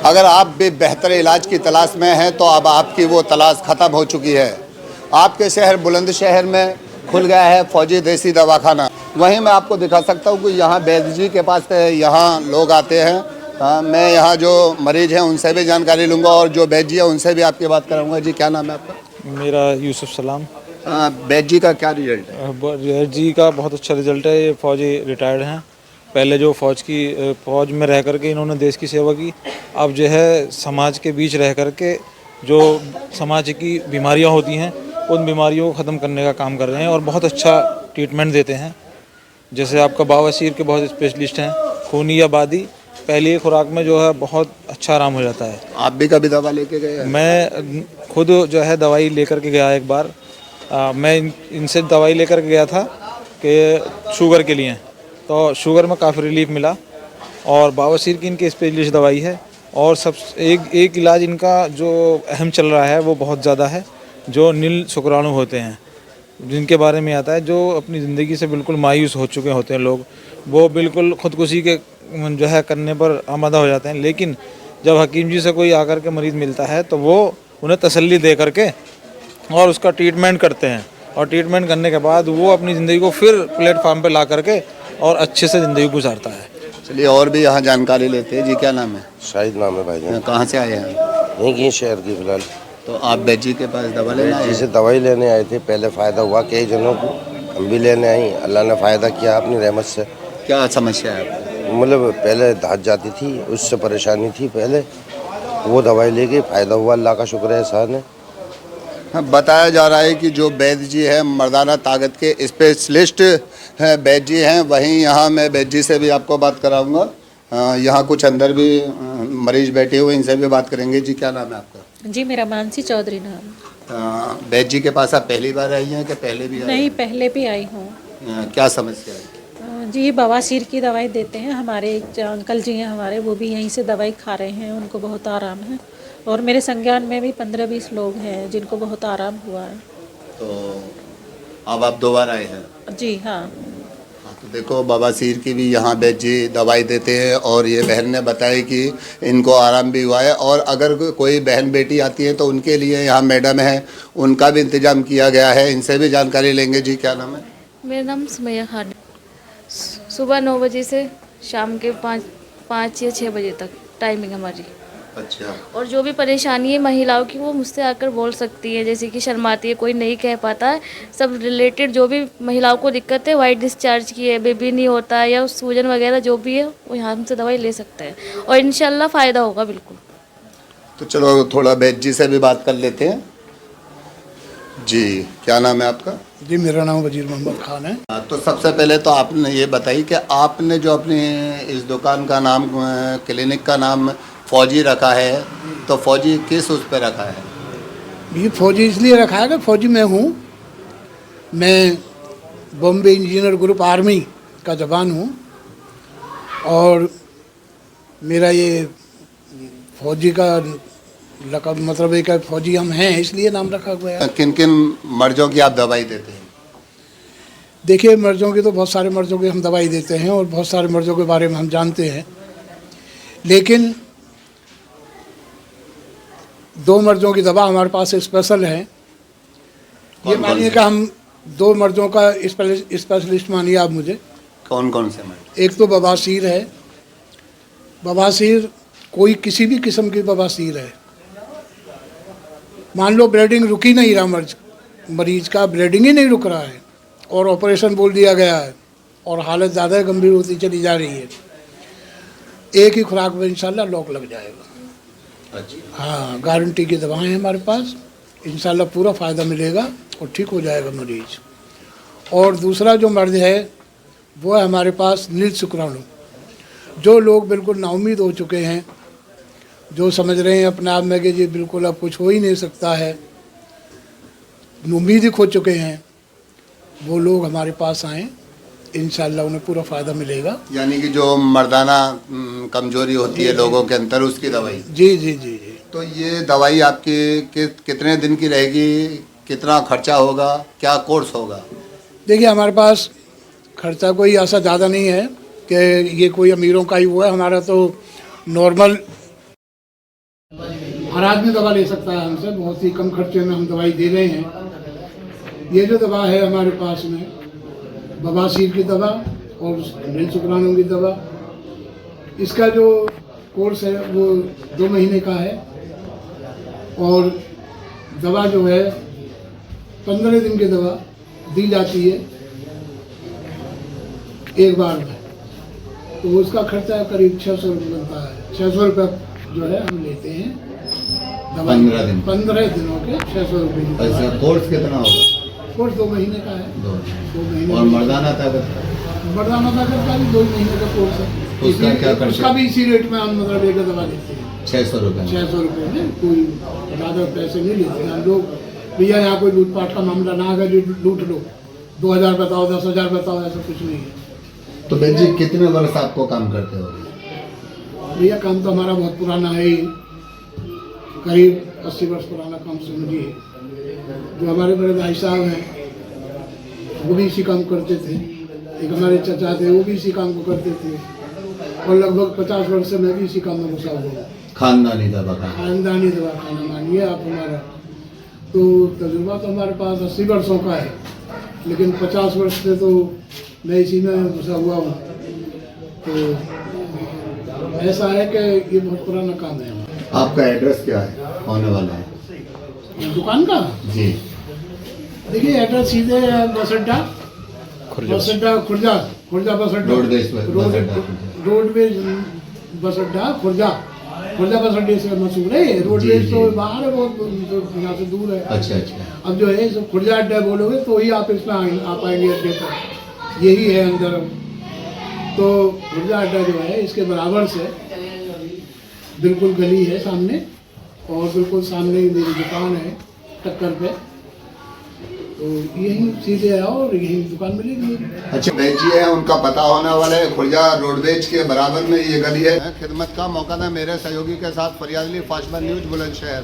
अगर आप भी बेहतर इलाज की तलाश में हैं तो अब आपकी वो तलाश ख़त्म हो चुकी है। आपके शहर बुलंदशहर में खुल गया है फौजी देसी दवाखाना। वहीं मैं आपको दिखा सकता हूँ कि यहाँ वैद्य जी के पास यहाँ लोग आते हैं। मैं यहाँ जो मरीज हैं उनसे भी जानकारी लूँगा और जो वैद्य जी है उनसे भी आपकी बात कराऊँगा। जी क्या नाम है आपका? मेरा यूसुफ सलाम। वैद्य जी का क्या रिजल्ट है? वैद्य जी का बहुत अच्छा रिजल्ट है। ये फौजी रिटायर्ड हैं। पहले जो फौज में रह करके इन्होंने देश की सेवा की, अब जो है समाज के बीच रह करके जो समाज की बीमारियां होती हैं उन बीमारियों को ख़त्म करने का काम कर रहे हैं और बहुत अच्छा ट्रीटमेंट देते हैं। जैसे आपका बवासीर के बहुत स्पेशलिस्ट हैं, खूनी या बादी, पहली खुराक में जो है बहुत अच्छा आराम हो जाता है। आप भी कभी दवा लेके गए हैं? मैं खुद जो है दवाई लेकर के गया एक बार। मैं इनसे दवाई लेकर के गया था कि शुगर के लिए, तो शुगर में काफ़ी रिलीफ मिला। और बवासीर की इनकी स्पेशलिस्ट दवाई है। और सब एक इलाज इनका जो अहम चल रहा है वो बहुत ज़्यादा है, जो नील शुक्राणु होते हैं जिनके बारे में आता है, जो अपनी ज़िंदगी से बिल्कुल मायूस हो चुके होते हैं लोग, वो बिल्कुल ख़ुदकुशी के जो है करने पर आमादा हो जाते हैं। लेकिन जब हकीम जी से कोई आकर के मरीज़ मिलता है तो वो उन्हें तसल्ली दे करके और उसका ट्रीटमेंट करते हैं, और ट्रीटमेंट करने के बाद वो अपनी ज़िंदगी को फिर प्लेटफार्म पे ला करके और अच्छे से ज़िंदगी गुजारता है। चलिए और भी यहाँ जानकारी लेते हैं। जी क्या नाम है? शाहिद नाम है भाई। कहाँ से आए हैं? यहीं की शहर की फिलहाल। तो आप वैद्य जी के पास दवा लेने आए जी हैं? से दवाई लेने आए थे। पहले फ़ायदा हुआ कई जनों को, हम भी लेने आई। अल्लाह ने फ़ायदा किया अपनी रहमत से। क्या समस्या है आपको? मतलब पहले धात जाती थी, उससे परेशानी थी पहले, वो दवाई लेके फ़ायदा हुआ, अल्लाह का शुक्र है, एहसान है। हाँ, बताया जा रहा है कि जो वैद्य जी है मर्दाना ताकत के स्पेशलिस्ट हैं, वैद्य जी हैं। वहीं यहाँ मैं वैद्य जी से भी आपको बात कराऊंगा। यहाँ कुछ अंदर भी मरीज बैठे हुए, इनसे भी बात करेंगे। जी क्या नाम है आपका? जी मेरा मानसी चौधरी नाम। वैद्य जी के पास आप पहली बार आई हैं कि पहले भी आई नहीं, हैं? पहले भी आई हूँ। क्या समस्या है? जी बवासीर की दवाई देते हैं। हमारे एक अंकल जी हैं हमारे, वो भी यहीं से दवाई खा रहे हैं, उनको बहुत आराम है। और मेरे संज्ञान में भी 15-20 लोग हैं जिनको बहुत आराम हुआ है। तो अब आप 2 बार आए हैं? जी हाँ। तो देखो बवासीर की भी यहाँ वैद्य जी दवाई देते हैं और ये बहन ने बताया कि इनको आराम भी हुआ है। और अगर कोई बहन बेटी आती है तो उनके लिए यहाँ मैडम है, उनका भी इंतजाम किया गया है। इनसे भी जानकारी लेंगे। जी क्या नाम है? मेरा नाम सुमैया खान। सुबह 9 बजे से शाम के 5 या 6 बजे तक टाइमिंग हमारी। अच्छा। और जो भी परेशानी है महिलाओं की वो मुझसे आकर बोल सकती है, जैसे कि शर्माती है, कोई नहीं कह पाता है, सब रिलेटेड जो भी महिलाओं को दिक्कत है, वाइट डिस्चार्ज की है, बेबी नहीं होता है या सूजन वगैरह जो भी है, वो यहाँ हमसे दवाई ले सकते हैं और इंशाल्लाह फ़ायदा होगा बिल्कुल। तो चलो थोड़ा वैद्य जी से भी बात कर लेते हैं। जी क्या नाम है आपका? जी मेरा नाम वजीर मोहम्मद खान है। तो सबसे पहले तो आपने ये बताइए कि आपने जो अपनी इस दुकान का नाम, क्लिनिक का नाम फौजी रखा है, तो फौजी किस उस पे रखा है? ये फौजी इसलिए रखा है कि फौजी मैं हूँ। मैं बॉम्बे इंजीनियर ग्रुप आर्मी का जवान हूँ और मेरा ये फौजी का लक़ब, मतलब एक फौजी हम हैं इसलिए नाम रखा हुआ है। किन किन मर्जों की आप दवाई देते हैं? देखिए मर्जों की तो बहुत सारे मर्जों की हम दवाई देते हैं और बहुत सारे मर्जों के बारे में हम जानते हैं, लेकिन 2 मर्जों की दवा हमारे पास स्पेशल है। ये मानिए कि हम 2 मर्जों का स्पेशलिस्ट मानिए आप मुझे। कौन कौन से मर्ज? एक तो बवासीर है। बवासीर कोई किसी भी किस्म की बवासीर है, मान लो ब्लीडिंग रुक ही नहीं रहा, मरीज का ब्लीडिंग ही नहीं रुक रहा है और ऑपरेशन बोल दिया गया है और हालत ज़्यादा गंभीर होती चली जा रही है, एक ही खुराक में इंशाल्लाह लॉक लग जाएगा। अच्छा। हाँ, गारंटी की दवाएं हैं हमारे पास, इंशाल्लाह पूरा फ़ायदा मिलेगा और ठीक हो जाएगा मरीज। और दूसरा जो मर्ज है वो है हमारे पास नील शुक्राणु। जो लोग बिल्कुल नाउम्मीद हो चुके हैं, जो समझ रहे हैं अपने आप में कि जी बिल्कुल अब कुछ हो ही नहीं सकता है, उम्मीद ही खो चुके हैं, वो लोग हमारे पास आएँ, इंशाल्लाह उन्हें पूरा फ़ायदा मिलेगा। यानी कि जो मर्दाना कमजोरी होती है लोगों के अंदर, उसकी दवाई? जी जी जी जी। तो ये दवाई आपकी कितने दिन की रहेगी, कितना खर्चा होगा, क्या कोर्स होगा? देखिए हमारे पास खर्चा कोई ऐसा ज़्यादा नहीं है कि ये कोई अमीरों का ही हुआ है। हमारा तो नॉर्मल हर आदमी दवा ले सकता है हमसे, बहुत ही कम खर्चे में हम दवाई दे रहे हैं। ये जो दवा है हमारे पास में बवासीर की दवा और नील शुक्राणु की दवा, इसका जो कोर्स है वो 2 महीने का है और दवा जो है 15 दिन की दवा दी जाती है एक बार में। तो उसका खर्चा करीब 600 रुपये बनता है। 600 रुपये जो है हम लेते हैं दवाई 15 दिनों के 600 रुपये। ऐसा कोर्स कितना होगा? कोर्स 2 महीने का है। 2 महीने। और मर्दाना ताकत मर्दाना ताकत का भी 2 महीने का कोर्स है। उसका क्या खर्चा? उसका भी इसी रेट में हम मतलब लेकर दवा देते हैं 600 रुपये। 600 रुपये में कोई ज़्यादा पैसे नहीं लेते हम लोग। भैया यहाँ कोई लूटपाट का मामला ना आएगा जो लूट लो, 2000 बताओ, 10,000 बताओ, ऐसा कुछ नहीं है। तो बहन जी कितने वर्ष आपको काम करते हो? भैया काम तो हमारा बहुत पुराना है ही, करीब 80 वर्ष पुराना काम समझिए। जो हमारे बड़े भाई साहब हैं वो भी इसी काम करते थे, एक हमारे चचा थे वो भी इसी काम को करते थे और लगभग 50 वर्ष से मैं भी इसी काम में घुसा हुआ हूँ। खानदानी दवाखाना? खानदानी दवाखाना मानिए आप हमारा। तो तजुर्बा तो हमारे पास 80 वर्षों का है, लेकिन 50 वर्ष से तो मैं इसी में घुसा हुआ हूँ। तो ऐसा है कि ये बहुत पुराना काम है। आपका एड्रेस क्या है होने वाला है दुकान का? जी देखिए एड्रेस सीधे बस अड्डा खुर्जा बस अड्डा रोडवेज बस अड्डा खुर्जा बस अड्डे से मशहूर है। रोडवेज तो बाहर है, बहुत यहाँ से दूर है। अच्छा अच्छा। अब जो है सब खुर्जा अड्डा बोलोगे तो ही आप इसमें आ पाएंगे अड्डे पर, यही है अंदर। तो खुर्जा अड्डा जो है इसके बराबर से बिल्कुल गली है सामने और बिल्कुल सामने ही मेरी दुकान है टक्कर पे। तो यही सीधे आओ और यही दुकान मिलेगी। अच्छा बहन जी है, उनका पता होने वाला है खुर्जा रोडवेज के बराबर में ये गली है। खिदमत का मौका था मेरे सहयोगी के साथ। फरियाद अली, फाशमा न्यूज़, बुलंदशहर।